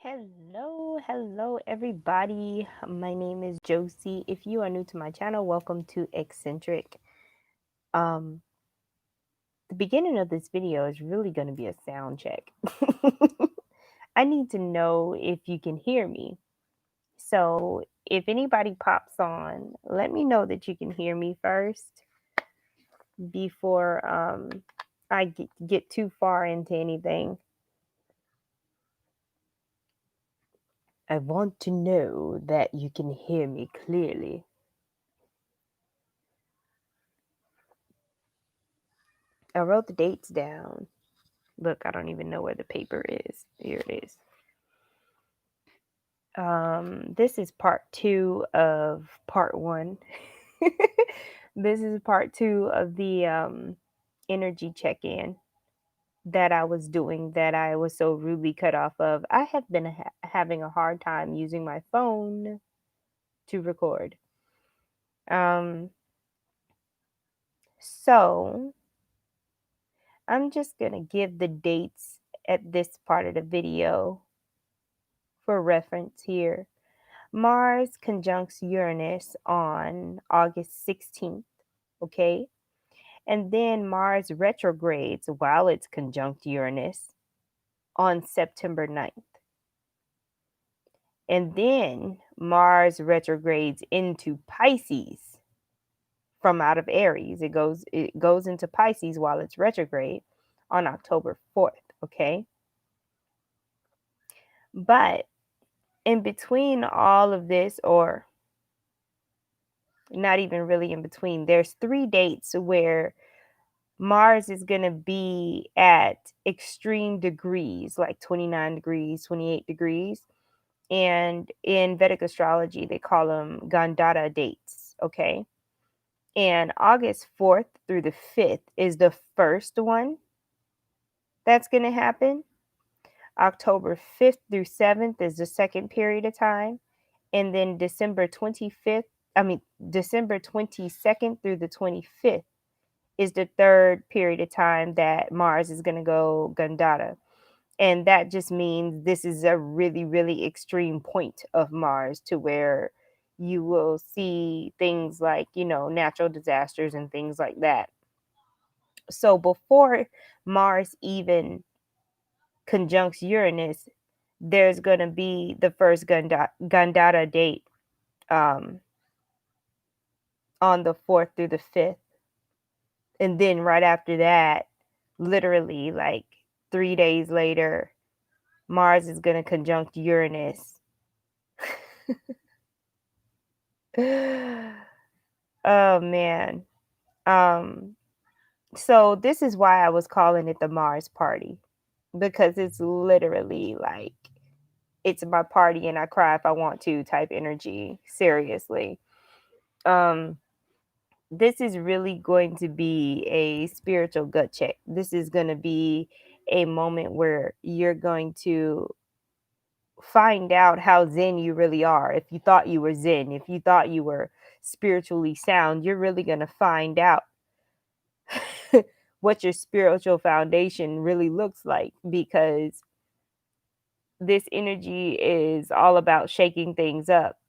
Hello, everybody. My name is Josie. If you are new to my channel, welcome to Eccentric. Um, the beginning of this video is really going to be a sound check. I need to know if you can hear me. So, if anybody pops on, let me know that you can hear me first before I get too far into anything. I want to know that you can hear me clearly. I wrote the dates down. Look, I don't even know where the paper is. Here it is. This is part 2 of part 1. This is part 2 of the energy check-in that I was doing that I was so rudely cut off of. I have been having a hard time using my phone to record. So I'm just going to give the dates at this part of the video for reference here. Mars conjuncts Uranus on August 16th, okay? And then Mars retrogrades while it's conjunct Uranus on September 9th. And then Mars retrogrades into Pisces from out of Aries. It goes into Pisces while it's retrograde on October 4th, okay? But in between all of this, or not even really in between, there's 3 dates where Mars is going to be at extreme degrees, like 29 degrees, 28 degrees. And in Vedic astrology, they call them Gandhara dates, okay? And August 4th through the 5th is the first one that's going to happen. October 5th through 7th is the second period of time. And then December 22nd through the 25th is the third period of time that Mars is going to go Gandhara. And that just means this is a really, really extreme point of Mars to where you will see things like, natural disasters and things like that. So before Mars even conjuncts Uranus, there's going to be the first Gandhara date on the 4th through the 5th. And then right after that, literally like 3 days later, Mars is going to conjunct Uranus. Oh man. So this is why I was calling it the Mars party, because it's literally like it's my party and I cry if I want to type energy. Seriously. This is really going to be a spiritual gut check. This is going to be a moment where you're going to find out how zen you really are. If you thought you were zen, if you thought you were spiritually sound, you're really going to find out what your spiritual foundation really looks like, because this energy is all about shaking things up,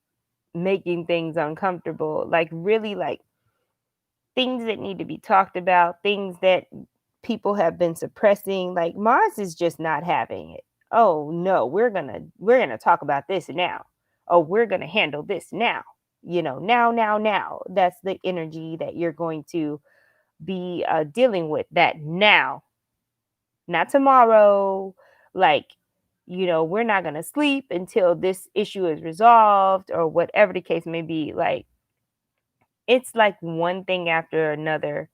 making things uncomfortable, like really like things that need to be talked about, things that people have been suppressing. Like Mars is just not having it. Oh no, we're gonna talk about this now. Oh, we're gonna handle this now. Now. That's the energy that you're going to be dealing with. That now, not tomorrow. Like, we're not gonna sleep until this issue is resolved, or whatever the case may be. Like, it's like one thing after another.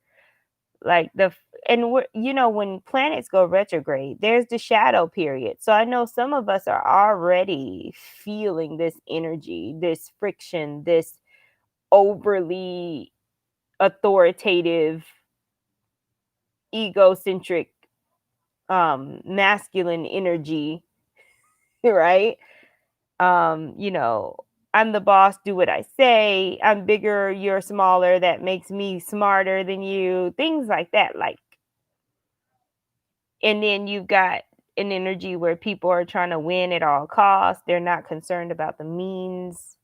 Like when planets go retrograde, there's the shadow period. So I know some of us are already feeling this energy, this friction, this overly authoritative, egocentric, masculine energy, right? I'm the boss, do what I say. I'm bigger, you're smaller. That makes me smarter than you. Things like that. Like, and then you've got an energy where people are trying to win at all costs. They're not concerned about the means.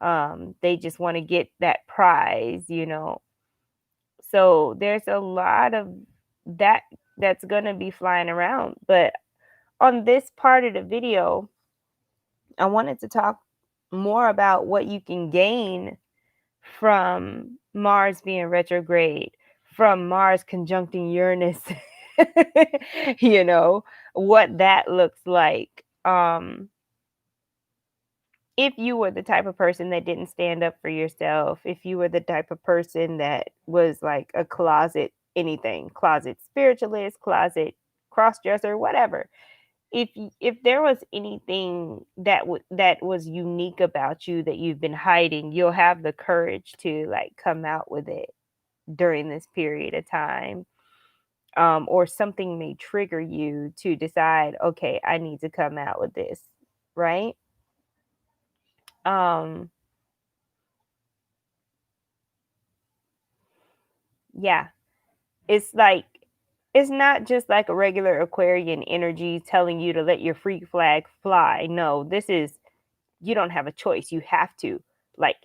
They just want to get that prize, you know. So there's a lot of that that's going to be flying around. But on this part of the video, I wanted to talk more about what you can gain from Mars being retrograde, from Mars conjuncting Uranus, you know, what that looks like. If you were the type of person that didn't stand up for yourself, if you were the type of person that was like a closet anything, closet spiritualist, closet crossdresser, whatever. If there was anything that was unique about you that you've been hiding, you'll have the courage to like come out with it during this period of time. Or something may trigger you to decide, okay, I need to come out with this, right? Um, yeah, it's like it's not just like a regular Aquarian energy telling you to let your freak flag fly. No, this is you don't have a choice. You have to. Like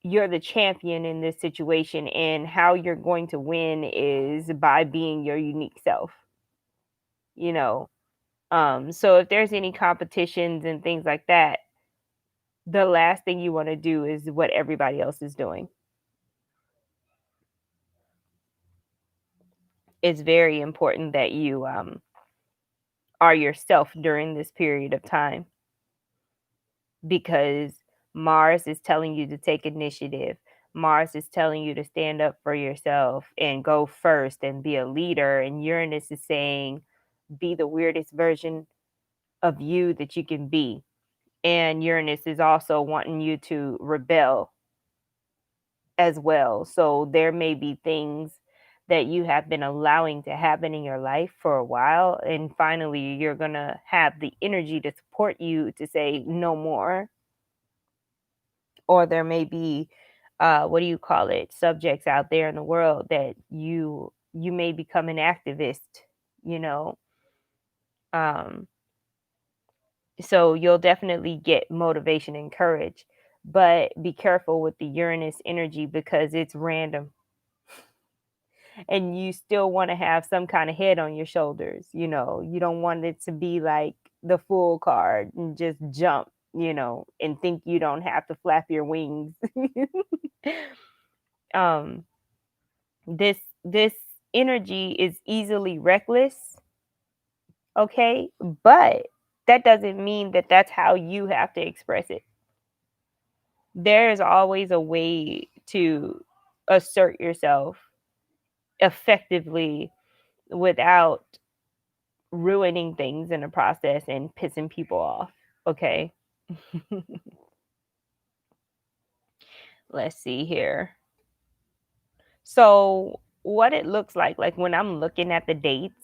you're the champion in this situation, and how you're going to win is by being your unique self, you know. So if there's any competitions and things like that, the last thing you want to do is what everybody else is doing. It's very important that you are yourself during this period of time, because Mars is telling you to take initiative. Mars is telling you to stand up for yourself and go first and be a leader. And Uranus is saying, be the weirdest version of you that you can be. And Uranus is also wanting you to rebel as well. So there may be things that you have been allowing to happen in your life for a while. And finally, you're going to have the energy to support you to say no more. Or there may be, what do you call it, subjects out there in the world that you may become an activist, you know. Um, so you'll definitely get motivation and courage, but be careful with the Uranus energy because it's random, and you still want to have some kind of head on your shoulders. You know, you don't want it to be like the full card and just jump, you know, and think you don't have to flap your wings. um this energy is easily reckless, okay, but that doesn't mean that that's how you have to express it. There is always a way to assert yourself effectively without ruining things in the process and pissing people off, okay? Let's see here. So, what it looks like when I'm looking at the dates,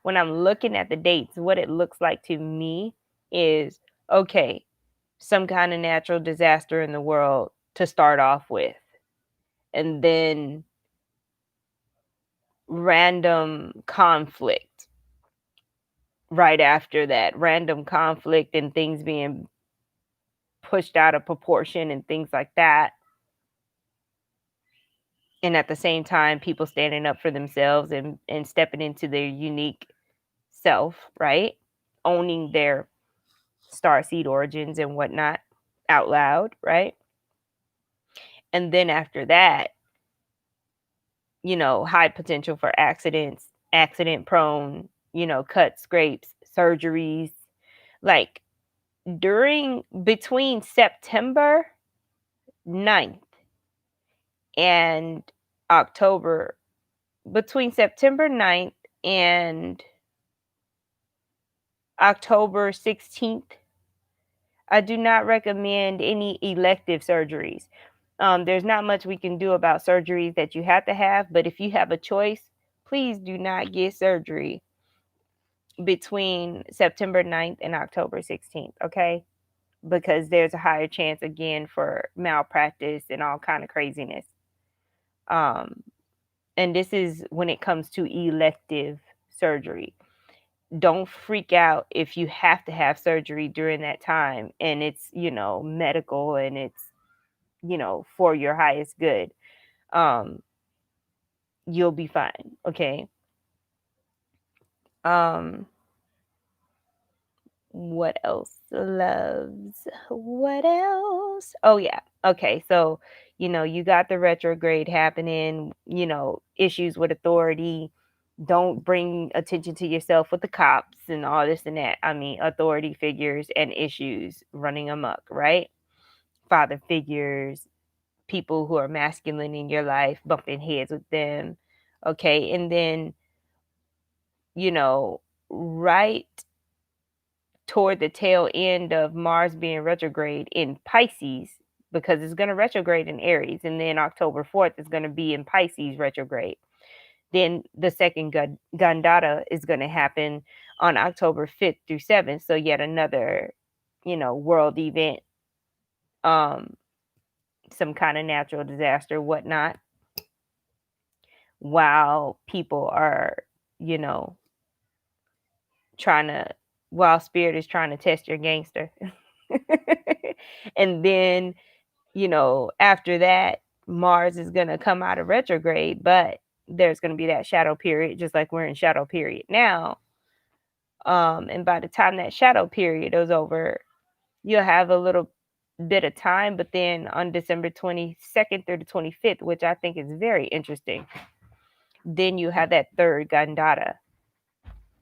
what it looks like to me is okay, some kind of natural disaster in the world to start off with. And then random conflict right after that, random conflict and things being pushed out of proportion and things like that. And at the same time, people standing up for themselves and stepping into their unique self, right? Owning their star seed origins and whatnot out loud, right? And then after that, you know, high potential for accidents, accident prone, you know, cuts, scrapes, surgeries. Like during between September 9th and October, between September 9th and October 16th, I do not recommend any elective surgeries. There's not much we can do about surgeries that you have to have, but if you have a choice, please do not get surgery between September 9th and October 16th, okay? Because there's a higher chance again for malpractice and all kind of craziness. Um, And this is when it comes to elective surgery. Don't freak out if you have to have surgery during that time and it's, medical and it's, for your highest good. Um, you'll be fine. Okay. Um, what else? Loves. What else? Oh, yeah. Okay. So, you got the retrograde happening, issues with authority. Don't bring attention to yourself with the cops and all this and that. I mean, authority figures and issues running amok, right? Father figures, people who are masculine in your life, bumping heads with them. Okay. And then, you know, right toward the tail end of Mars being retrograde in Pisces, because it's going to retrograde in Aries, and then October 4th is going to be in Pisces retrograde. Then the second Gandhara is going to happen on October 5th through 7th. So yet another, world event, some kind of natural disaster, whatnot, while people are, you know, trying to, while spirit is trying to test your gangster. And then, after that, Mars is going to come out of retrograde, but there's going to be that shadow period, just like we're in shadow period now. And by the time that shadow period is over, you'll have a little bit of time. But then on December 22nd through the 25th, which I think is very interesting, then you have that third Gandhara,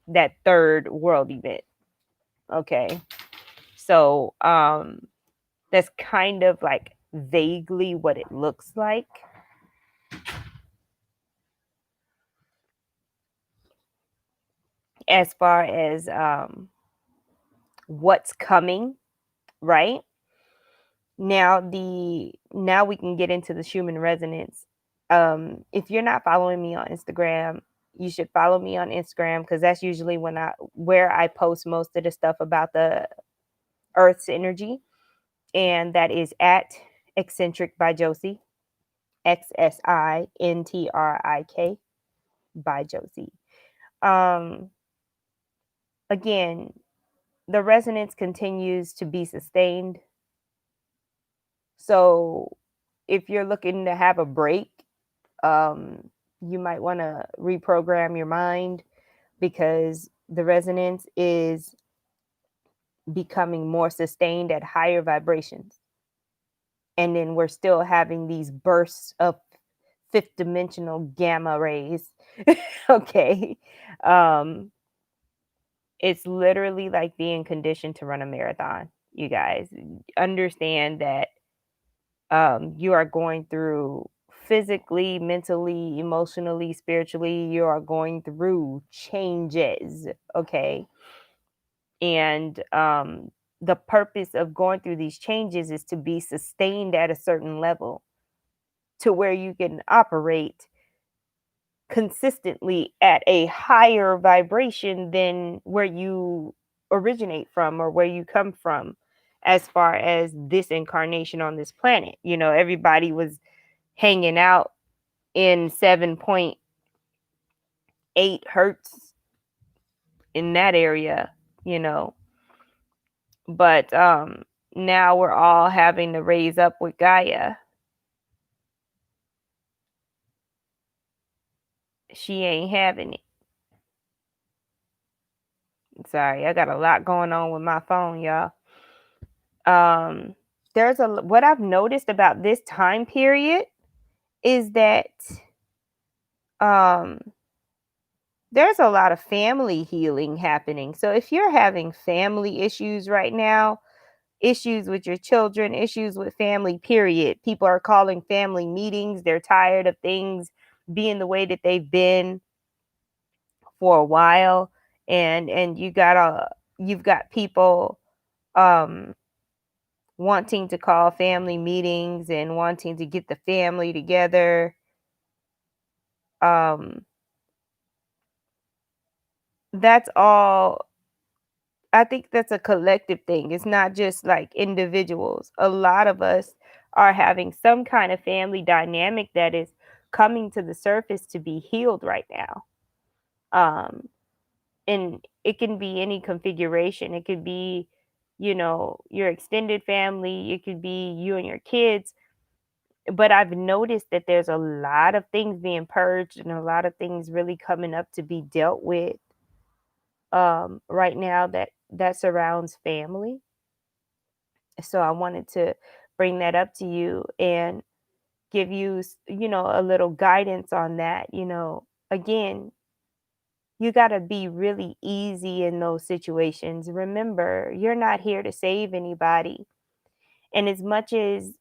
that third world event. Okay. So that's kind of like vaguely what it looks like. As far as what's coming, right? Now we can get into the Schumann resonance. If you're not following me on Instagram, you should follow me on Instagram, because that's usually where I post most of the stuff about the Earth's energy, and that is at eccentric by Josie, XSINTRIK by Josie. Again, the resonance continues to be sustained. So if you're looking to have a break, you might want to reprogram your mind, because the resonance is becoming more sustained at higher vibrations. And then we're still having these bursts of fifth dimensional gamma rays. Okay. It's literally like being conditioned to run a marathon. You guys understand that you are going through physically, mentally, emotionally, spiritually, you are going through changes. Okay. And the purpose of going through these changes is to be sustained at a certain level, to where you can operate consistently at a higher vibration than where you originate from or where you come from, as far as this incarnation on this planet. Everybody was hanging out in 7.8 hertz in that area, you know. But now we're all having to raise up with Gaia. She ain't having it. Sorry, I got a lot going on with my phone, y'all. What I've noticed about this time period is that um there's a lot of family healing happening. So if you're having family issues right now, issues with your children, issues with family, period, people are calling family meetings. They're tired of things being the way that they've been for a while. And you've got people um wanting to call family meetings and wanting to get the family together. Um, that's all. I think that's a collective thing. It's not just like individuals. A lot of us are having some kind of family dynamic that is coming to the surface to be healed right now. Um, and it can be any configuration. It could be, your extended family, it could be you and your kids. But I've noticed that there's a lot of things being purged and a lot of things really coming up to be dealt with right now that surrounds family. So I wanted to bring that up to you and give you, a little guidance on that. Again, you got to be really easy in those situations. Remember, you're not here to save anybody. And as much as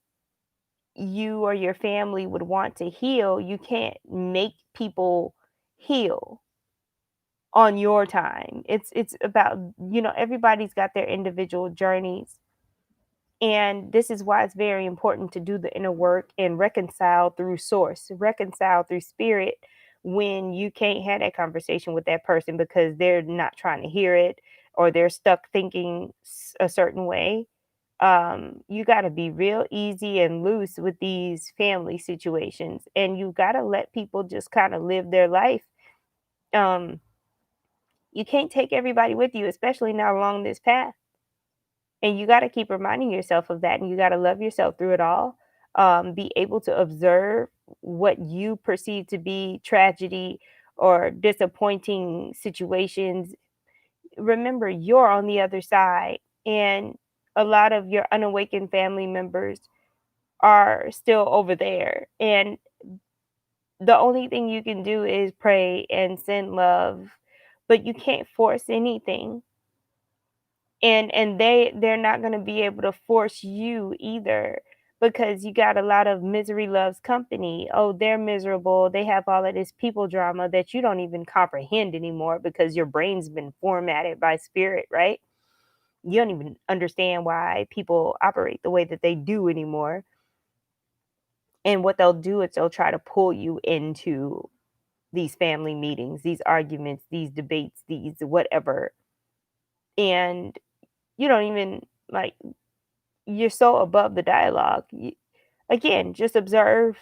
you or your family would want to heal, you can't make people heal on your time. It's about, everybody's got their individual journeys. And this is why it's very important to do the inner work and reconcile through source, reconcile through spirit when you can't have that conversation with that person because they're not trying to hear it or they're stuck thinking a certain way. You got to be real easy and loose with these family situations, and you got to let people just kind of live their life. Um, you can't take everybody with you, especially not along this path. And you gotta keep reminding yourself of that, and you gotta love yourself through it all. Be able to observe what you perceive to be tragedy or disappointing situations. Remember, you're on the other side, and a lot of your unawakened family members are still over there. And the only thing you can do is pray and send love, but you can't force anything, and they're not going to be able to force you either, because you got a lot of misery loves company. Oh, they're miserable, they have all of this people drama that you don't even comprehend anymore because your brain's been formatted by spirit, right? You don't even understand why people operate the way that they do anymore. And what they'll do is they'll try to pull you into these family meetings, these arguments, these debates, these whatever, and you don't even like, you're so above the dialogue. Again, just observe.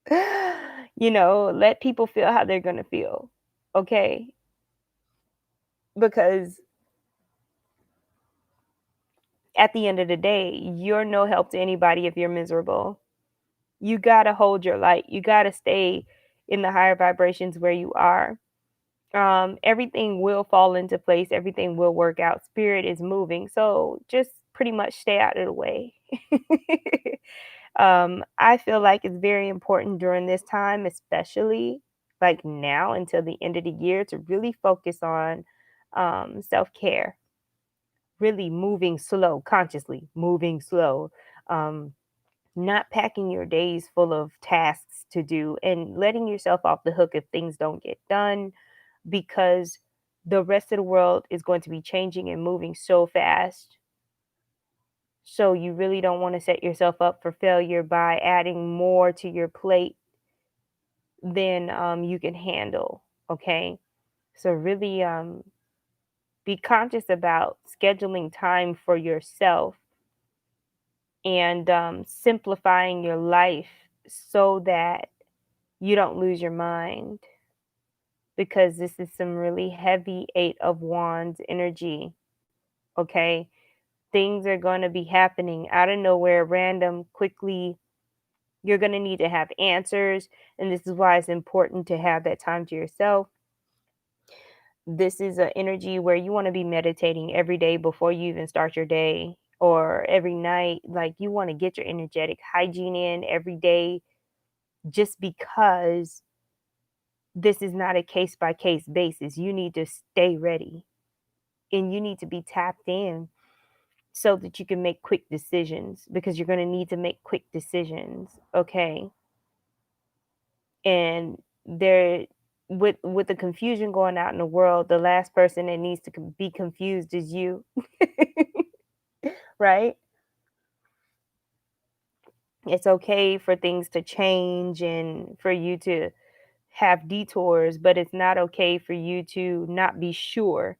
Let people feel how they're going to feel. Okay? Because at the end of the day, you're no help to anybody if you're miserable. You got to hold your light. You got to stay in the higher vibrations where you are. Everything will fall into place. Everything will work out. Spirit is moving. So just pretty much stay out of the way. I feel like it's very important during this time, especially like now until the end of the year, to really focus on self care, really moving slow, consciously moving slow, um, not packing your days full of tasks to do and letting yourself off the hook if things don't get done, because the rest of the world is going to be changing and moving so fast. So you really don't want to set yourself up for failure by adding more to your plate than you can handle. Okay. So really be conscious about scheduling time for yourself and simplifying your life so that you don't lose your mind, because this is some really heavy Eight of Wands energy. Okay. Things are going to be happening out of nowhere, random, quickly. You're going to need to have answers. And this is why it's important to have that time to yourself. This is an energy where you want to be meditating every day before you even start your day, or every night. Like, you want to get your energetic hygiene in every day, just because this is not a case by case basis. You need to stay ready and you need to be tapped in so that you can make quick decisions, because you're going to need to make quick decisions. Okay. And there, with the confusion going out in the world, the last person that needs to be confused is you. Right? It's okay for things to change and for you to have detours, but it's not okay for you to not be sure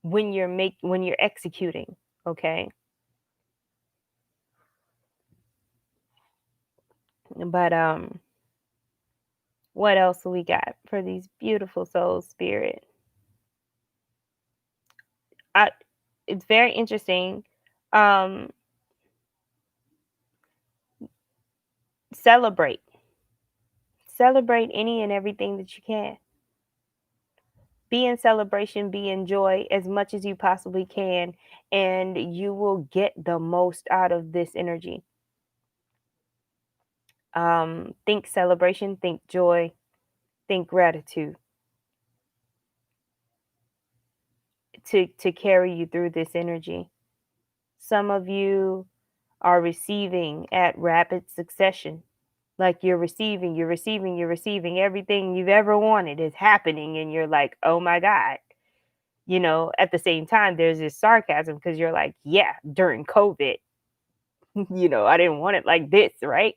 when you're executing. Okay? But what else we got for these beautiful souls, spirit? I, it's very interesting. Um, celebrate, celebrate any and everything that you can. Be in celebration, be in joy as much as you possibly can, and you will get the most out of this energy. Think celebration, think joy, think gratitude to carry you through this energy. Some of you are receiving at rapid succession. Like you're receiving, you're receiving, you're receiving. Everything you've ever wanted is happening, and you're like, oh my God. At the same time, there's this sarcasm because you're like, yeah, during COVID, I didn't want it like this, right?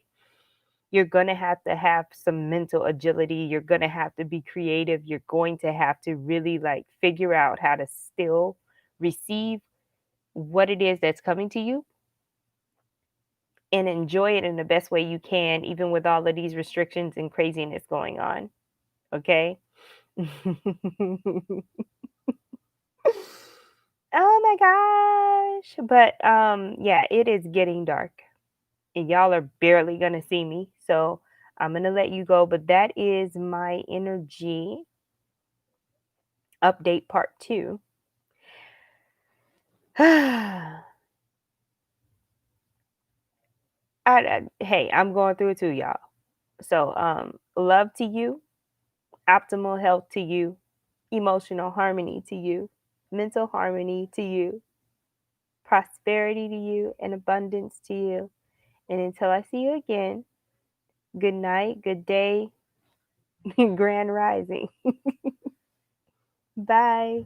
You're going to have some mental agility. You're going to have to be creative. You're going to have to really like figure out how to still receive what it is that's coming to you and enjoy it in the best way you can, even with all of these restrictions and craziness going on. Okay. Oh my gosh. But yeah, it is getting dark and y'all are barely gonna see me. So I'm gonna let you go. But that is my energy update part two. Hey, I'm going through it too, y'all. So love to you, optimal health to you, emotional harmony to you, mental harmony to you, prosperity to you, and abundance to you. And until I see you again, good night, good day, grand rising. Bye.